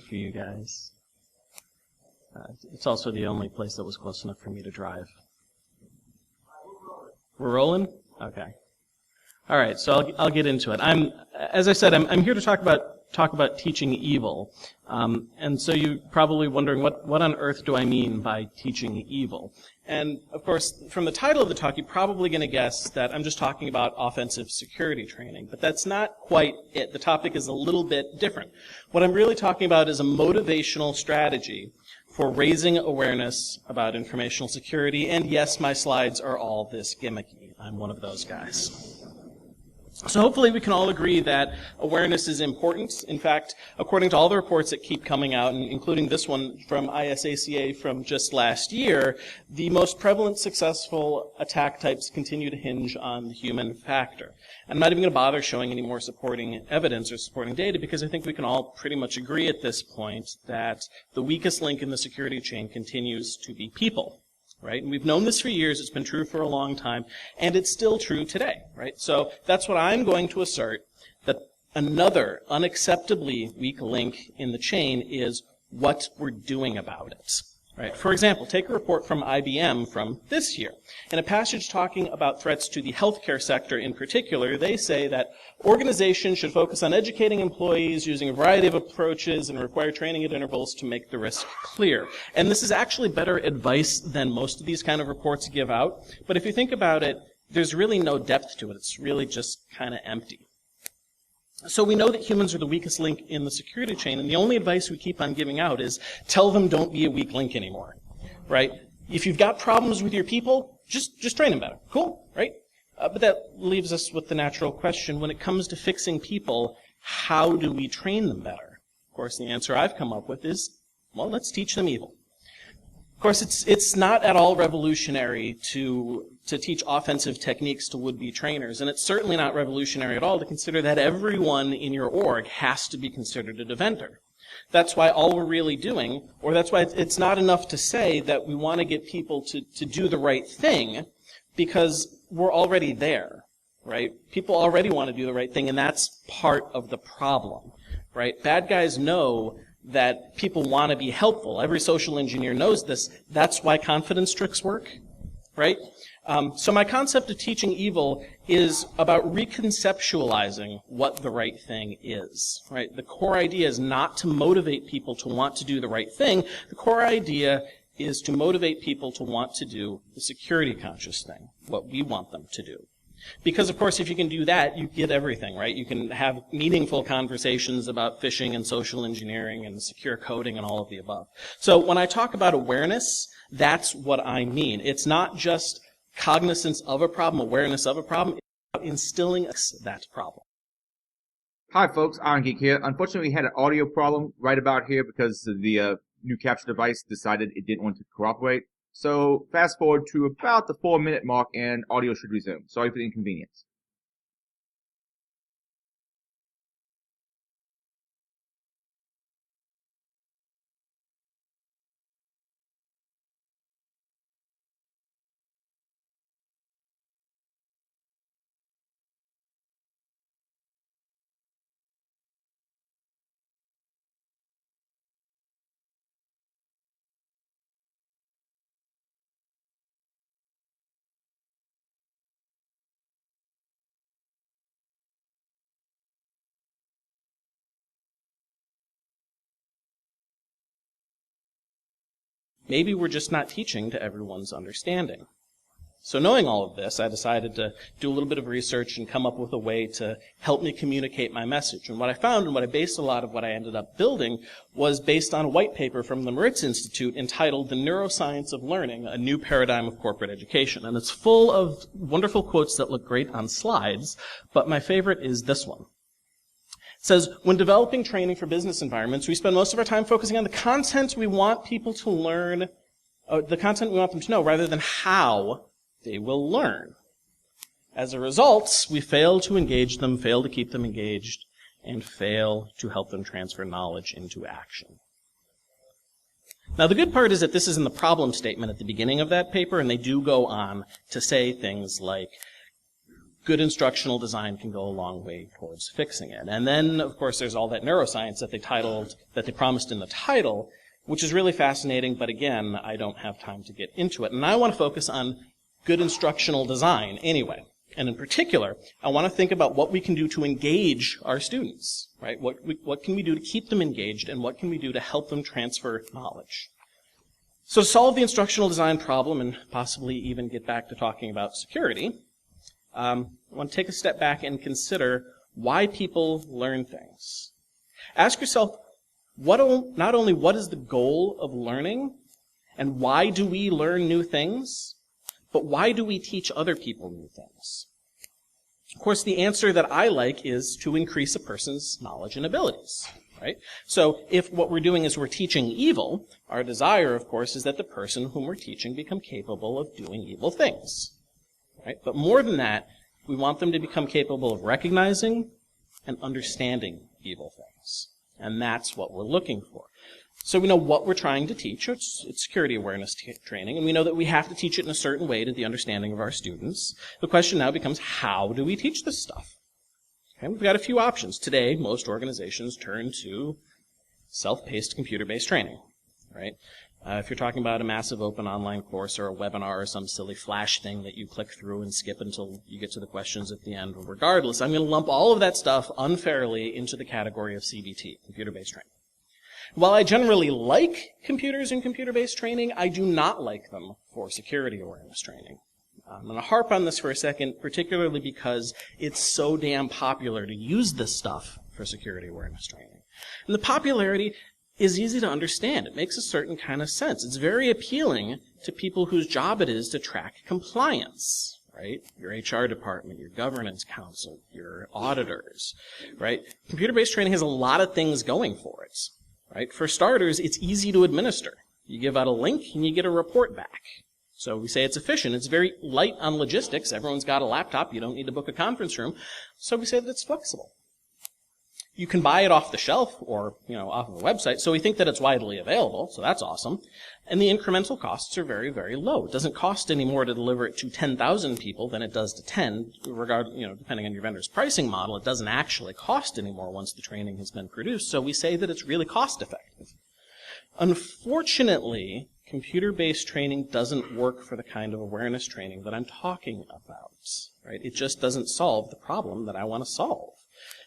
for you guys. It's also the only place that was close enough for me to drive. We're rolling? Okay. All right, so I'll get into it. As I said, I'm here to talk about teaching evil. And so you're probably wondering, what on earth do I mean by teaching evil? And, of course, from the title of the talk, you're probably going to guess that I'm just talking about offensive security training. But that's not quite it. The topic is a little bit different. What I'm really talking about is a motivational strategy for raising awareness about informational security. And yes, my slides are all this gimmicky. I'm one of those guys. So hopefully we can all agree that awareness is important. In fact, according to all the reports that keep coming out, including this one from ISACA from just last year, the most prevalent successful attack types continue to hinge on the human factor. I'm not even going to bother showing any more supporting evidence or supporting data because I think we can all pretty much agree at this point that the weakest link in the security chain continues to be people. Right? And we've known this for years, it's been true for a long time, and it's still true today, right? So that's what I'm going to assert, that another unacceptably weak link in the chain is what we're doing about it. Right? For example, take a report from IBM from this year. In a passage talking about threats to the healthcare sector in particular, they say that organizations should focus on educating employees using a variety of approaches and require training at intervals to make the risk clear. And this is actually better advice than most of these kind of reports give out. But if you think about it, there's really no depth to it. It's really just kind of empty. So we know that humans are the weakest link in the security chain, and the only advice we keep on giving out is tell them don't be a weak link anymore, right? If you've got problems with your people, just train them better. Cool, right? But that leaves us with the natural question, when it comes to fixing people, how do we train them better? Of course, the answer I've come up with is, well, let's teach them evil. Of course, it's not at all revolutionary to teach offensive techniques to would-be trainers, and it's certainly not revolutionary at all to consider that everyone in your org has to be considered a defender. That's why all we're really doing, or that's why it's not enough to say that we want to get people to do the right thing, because we're already there, right? People already want to do the right thing, and that's part of the problem, right? Bad guys know that people want to be helpful. Every social engineer knows this. That's why confidence tricks work, right? So my concept of teaching evil is about reconceptualizing what the right thing is, right? The core idea is not to motivate people to want to do the right thing. The core idea is to motivate people to want to do the security conscious thing, what we want them to do. Because, of course, if you can do that, you get everything, right? You can have meaningful conversations about phishing and social engineering and secure coding and all of the above. So when I talk about awareness, that's what I mean. It's not just cognizance of a problem, awareness of a problem. It's about instilling that problem. Hi, folks. Iron Geek here. Unfortunately, we had an audio problem right about here because the new capture device decided it didn't want to cooperate. So fast forward to about the 4-minute mark and audio should resume. Sorry for the inconvenience. Maybe we're just not teaching to everyone's understanding. So knowing all of this, I decided to do a little bit of research and come up with a way to help me communicate my message. And what I found and what I based a lot of what I ended up building was based on a white paper from the Moritz Institute entitled The Neuroscience of Learning, a New Paradigm of Corporate Education. And it's full of wonderful quotes that look great on slides, but my favorite is this one. It says, when developing training for business environments, we spend most of our time focusing on the content we want people to learn, the content we want them to know, rather than how they will learn. As a result, we fail to engage them, fail to keep them engaged, and fail to help them transfer knowledge into action. Now, the good part is that this is in the problem statement at the beginning of that paper, and they do go on to say things like, good instructional design can go a long way towards fixing it. And then, of course, there's all that neuroscience that they promised in the title, which is really fascinating, but again, I don't have time to get into it. And I want to focus on good instructional design anyway. And in particular, I want to think about what we can do to engage our students, right? What can we do to keep them engaged, and what can we do to help them transfer knowledge? So to solve the instructional design problem, and possibly even get back to talking about security, I want to take a step back and consider why people learn things. Ask yourself, not only what is the goal of learning, and why do we learn new things, but why do we teach other people new things? Of course, the answer that I like is to increase a person's knowledge and abilities, right? So if what we're doing is we're teaching evil, our desire, of course, is that the person whom we're teaching become capable of doing evil things, right? But more than that, we want them to become capable of recognizing and understanding evil things. And that's what we're looking for. So we know what we're trying to teach. It's security awareness training, and we know that we have to teach it in a certain way to the understanding of our students. The question now becomes, how do we teach this stuff? Okay, we've got a few options. Today, most organizations turn to self-paced computer-based training, right? If you're talking about a massive open online course or a webinar or some silly flash thing that you click through and skip until you get to the questions at the end, regardless, I'm going to lump all of that stuff unfairly into the category of CBT, computer-based training. While I generally like computers and computer-based training, I do not like them for security awareness training. I'm going to harp on this for a second, particularly because it's so damn popular to use this stuff for security awareness training. And the popularity is easy to understand. It makes a certain kind of sense. It's very appealing to people whose job it is to track compliance, right? Your HR department, your governance council, your auditors, right? Computer-based training has a lot of things going for it, right? For starters, it's easy to administer. You give out a link and you get a report back. So we say it's efficient. It's very light on logistics. Everyone's got a laptop. You don't need to book a conference room. So we say that it's flexible. You can buy it off the shelf or, off of a website. So we think that it's widely available. So that's awesome. And the incremental costs are very, very low. It doesn't cost any more to deliver it to 10,000 people than it does to 10, depending on your vendor's pricing model. It doesn't actually cost any more once the training has been produced. So we say that it's really cost effective. Unfortunately, computer-based training doesn't work for the kind of awareness training that I'm talking about, right? It just doesn't solve the problem that I want to solve.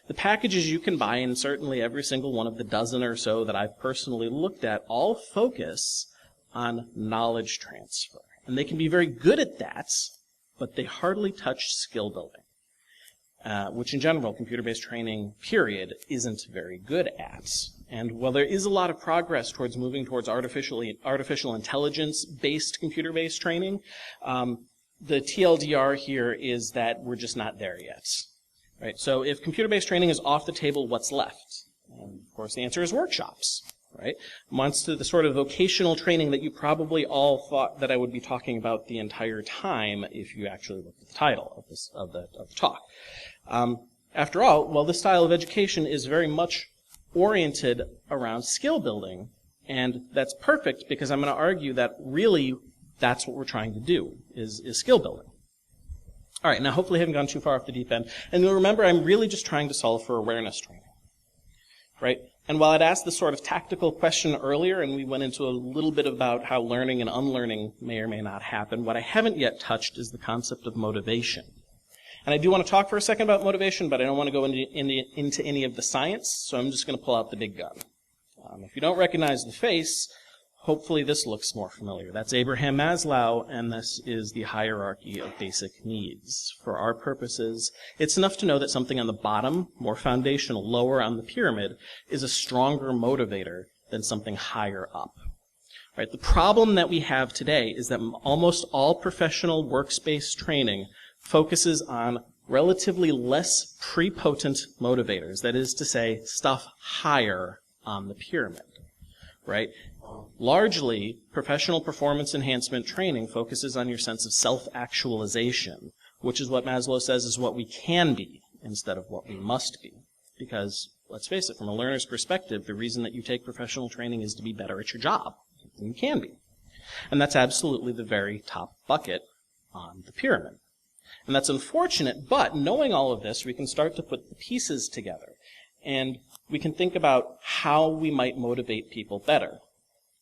The packages you can buy, and certainly every single one of the dozen or so that I've personally looked at, all focus on knowledge transfer. And they can be very good at that, but they hardly touch skill building, which in general, computer-based training, period, isn't very good at. And while there is a lot of progress towards moving towards artificial intelligence-based computer-based training, the TLDR here is that we're just not there yet. Right? So if computer-based training is off the table, what's left? And of course, the answer is workshops. Right? Amongst the sort of vocational training that you probably all thought that I would be talking about the entire time if you actually looked at the title of the talk. After all, well, this style of education is very much oriented around skill building, and that's perfect because I'm going to argue that really that's what we're trying to do is skill building. All right, now hopefully I haven't gone too far off the deep end. And you'll remember I'm really just trying to solve for awareness training, right? And while I'd asked this sort of tactical question earlier, and we went into a little bit about how learning and unlearning may or may not happen, what I haven't yet touched is the concept of motivation. And I do want to talk for a second about motivation, but I don't want to go into any of the science, so I'm just going to pull out the big gun. If you don't recognize the face, hopefully this looks more familiar. That's Abraham Maslow, and this is the hierarchy of basic needs. For our purposes, it's enough to know that something on the bottom, more foundational, lower on the pyramid, is a stronger motivator than something higher up. Right? The problem that we have today is that almost all professional workspace training focuses on relatively less prepotent motivators, that is to say, stuff higher on the pyramid. Right? Largely, professional performance enhancement training focuses on your sense of self-actualization, which is what Maslow says is what we can be instead of what we must be. Because, let's face it, from a learner's perspective, the reason that you take professional training is to be better at your job. And you can be. And that's absolutely the very top bucket on the pyramid. And that's unfortunate, but knowing all of this, we can start to put the pieces together. And we can think about how we might motivate people better.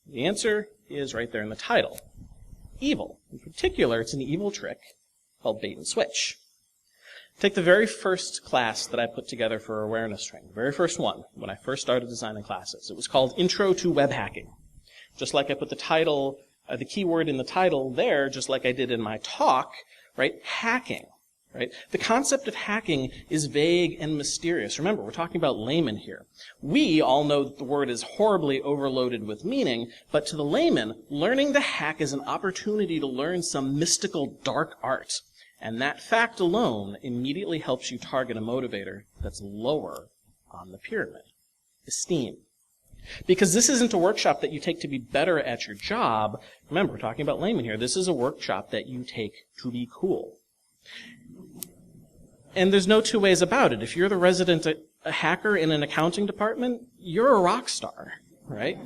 The answer is right there in the title. Evil. In particular, it's an evil trick called bait and switch. Take the very first class that I put together for awareness training, the very first one, when I first started designing classes. It was called Intro to Web Hacking. Just like I put the title, the keyword in the title there, just like I did in my talk, right? Hacking, right? The concept of hacking is vague and mysterious. Remember, we're talking about laymen here. We all know that the word is horribly overloaded with meaning, but to the layman, learning to hack is an opportunity to learn some mystical dark art. And that fact alone immediately helps you target a motivator that's lower on the pyramid. Esteem. Because this isn't a workshop that you take to be better at your job. Remember, we're talking about laymen here. This is a workshop that you take to be cool. And there's no two ways about it. If you're the resident a hacker in an accounting department, you're a rock star, right?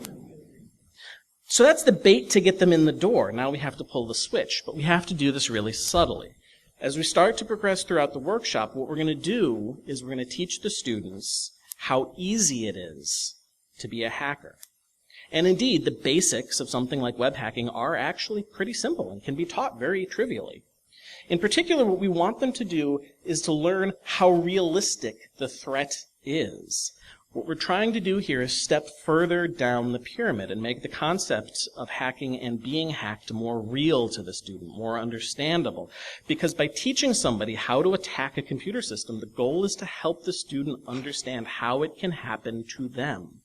So that's the bait to get them in the door. Now we have to pull the switch, but we have to do this really subtly. As we start to progress throughout the workshop, what we're going to do is we're going to teach the students how easy it is to be a hacker. And indeed, the basics of something like web hacking are actually pretty simple and can be taught very trivially. In particular, what we want them to do is to learn how realistic the threat is. What we're trying to do here is step further down the pyramid and make the concept of hacking and being hacked more real to the student, more understandable. Because by teaching somebody how to attack a computer system, the goal is to help the student understand how it can happen to them.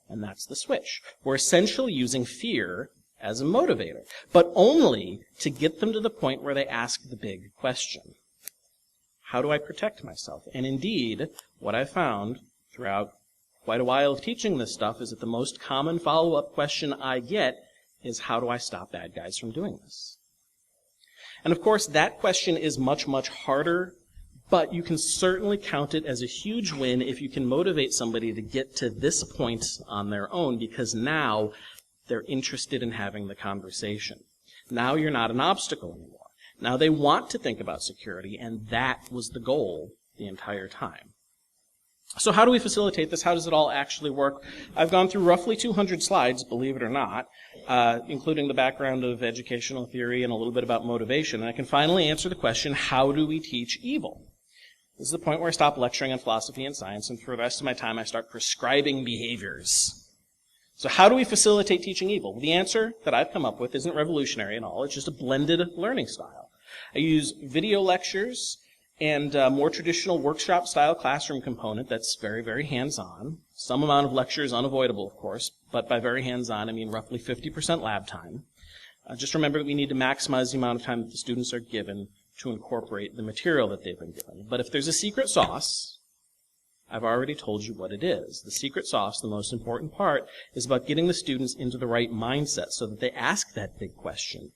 And that's the switch. We're essentially using fear as a motivator, but only to get them to the point where they ask the big question. How do I protect myself? And indeed, what I found throughout quite a while of teaching this stuff is that the most common follow-up question I get is, how do I stop bad guys from doing this? And of course, that question is much, much harder, but you can certainly count it as a huge win if you can motivate somebody to get to this point on their own, because now they're interested in having the conversation. Now you're not an obstacle anymore. Now they want to think about security, and that was the goal the entire time. So how do we facilitate this? How does it all actually work? I've gone through roughly 200 slides, believe it or not, including the background of educational theory and a little bit about motivation. And I can finally answer the question, how do we teach evil? This is the point where I stop lecturing on philosophy and science, and for the rest of my time I start prescribing behaviors. So how do we facilitate teaching evil? Well, the answer that I've come up with isn't revolutionary at all. It's just a blended learning style. I use video lectures and a more traditional workshop-style classroom component that's very, very hands-on. Some amount of lecture is unavoidable, of course, but by very hands-on, I mean roughly 50% lab time. Just remember that we need to maximize the amount of time that the students are given to incorporate the material that they've been given. But if there's a secret sauce, I've already told you what it is. The secret sauce, the most important part, is about getting the students into the right mindset so that they ask that big question,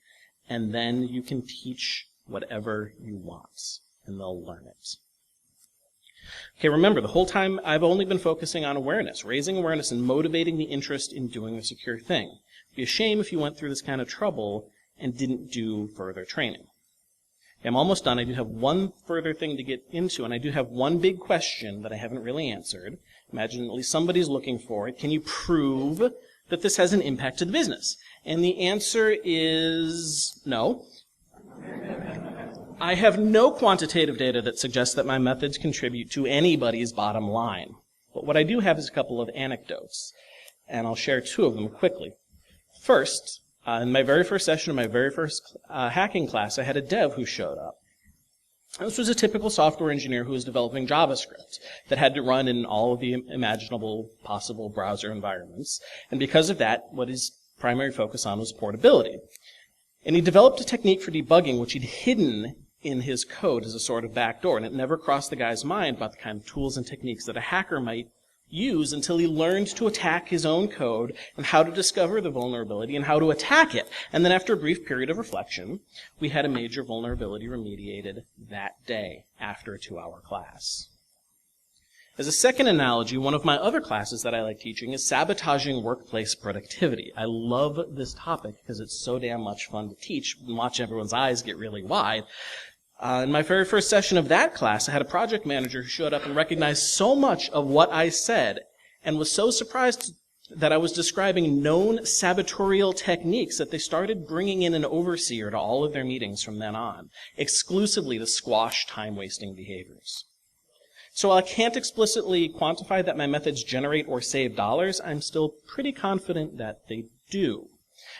and then you can teach whatever you want, and they'll learn it. Okay, remember, the whole time I've only been focusing on awareness, raising awareness and motivating the interest in doing the secure thing. It'd be a shame if you went through this kind of trouble and didn't do further training. Okay, I'm almost done. I do have one further thing to get into, and I do have one big question that I haven't really answered. Imagine at least somebody's looking for it. Can you prove that this has an impact to the business? And the answer is no. I have no quantitative data that suggests that my methods contribute to anybody's bottom line. But what I do have is a couple of anecdotes, and I'll share two of them quickly. First, in my very first session of my very first hacking class, I had a dev who showed up. This was a typical software engineer who was developing JavaScript that had to run in all of the imaginable possible browser environments. And because of that, what his primary focus on was portability. And he developed a technique for debugging which he'd hidden in his code as a sort of backdoor, and it never crossed the guy's mind about the kind of tools and techniques that a hacker might use until he learned to attack his own code and how to discover the vulnerability and how to attack it. And then after a brief period of reflection, we had a major vulnerability remediated that day after a 2-hour class. As a second analogy, one of my other classes that I like teaching is sabotaging workplace productivity. I love this topic because it's so damn much fun to teach and watch everyone's eyes get really wide. In my very first session of that class, I had a project manager who showed up and recognized so much of what I said and was so surprised that I was describing known sabotorial techniques that they started bringing in an overseer to all of their meetings from then on, exclusively to squash time-wasting behaviors. So while I can't explicitly quantify that my methods generate or save dollars, I'm still pretty confident that they do.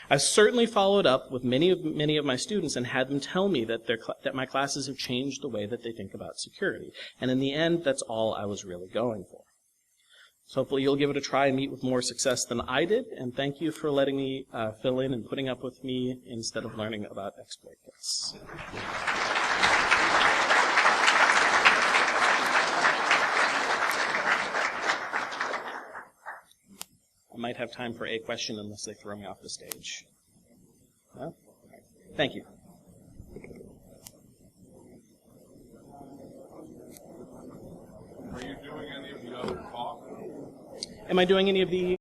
I've certainly followed up with many of my students and had them tell me that that my classes have changed the way that they think about security. And in the end, that's all I was really going for. So hopefully you'll give it a try and meet with more success than I did. And thank you for letting me fill in and putting up with me instead of learning about exploit kits. I might have time for a question unless they throw me off the stage. No? Thank you. Are you doing any of the other talk? Am I doing any of the